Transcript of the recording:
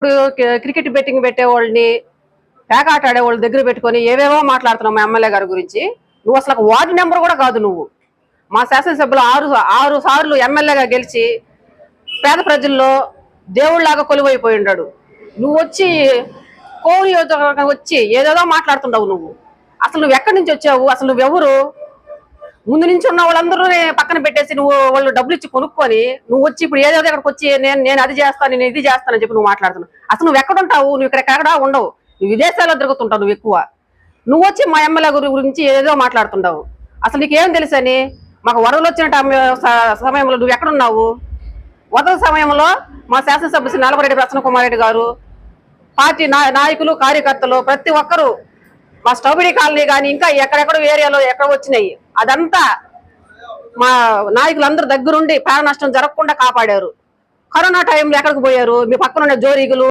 ఇప్పుడు cricket betting పెట్టేవాళ్ళని, పేకాట ఆడేవాళ్ళ దగ్గర పెట్టుకొని ఏవేవో మాట్లాడుతున్నావు మా ఎమ్మెల్యే గారి గురించి. నువ్వు అసలు ఒక వార్డు నెంబర్ కూడా కాదు నువ్వు. మా శాసనసభ్యులు ఆరు సార్లు ఎమ్మెల్యేగా గెలిచి పేద ప్రజల్లో దేవుళ్లాగా కొలువైపోయి ఉన్నాడు. నువ్వు వచ్చి కోరి వచ్చి ఏదేదో మాట్లాడుతున్నావు నువ్వు. అసలు నువ్వు ఎక్కడి నుంచి వచ్చావు? అసలు నువ్వెవరు? ముందు నుంచి ఉన్న వాళ్ళందరూ పక్కన పెట్టేసి నువ్వు వాళ్ళు డబ్బులు ఇచ్చి కొనుక్కొని నువ్వు వచ్చి ఇప్పుడు ఏదేదో ఇక్కడికి వచ్చి నేను అది చేస్తాను, నేను ఇది చేస్తానని చెప్పి నువ్వు మాట్లాడుతున్నావు. అసలు నువ్వు ఎక్కడ ఉంటావు? నువ్వు ఎక్కడ ఉండవు. నువ్వు విదేశాల్లో తిరుగుతుంటావు నువ్వు ఎక్కువ. నువ్వు వచ్చి మా ఎమ్మెల్యే గురించి ఏదేదో మాట్లాడుతుంటావు. అసలు నీకేం తెలుసని? మాకు వరదలు వచ్చిన సమయంలో నువ్వు ఎక్కడున్నావు? వరద సమయంలో మా శాసనసభ్యులు శ్రీ నల్లపరెడ్డి ప్రసన్న కుమార్ రెడ్డి గారు, పార్టీ నాయకులు, కార్యకర్తలు ప్రతి ఒక్కరూ మా స్టౌబిడి కాలనీ కానీ ఇంకా ఎక్కడెక్కడ ఏరియాలో ఎక్కడ వచ్చినాయి అదంతా మా నాయకులందరూ దగ్గరుండి ప్రాణ నష్టం జరగకుండా కాపాడారు. కరోనా టైంలో ఎక్కడికి పోయారు? మీ పక్కన ఉన్న జోరీగులు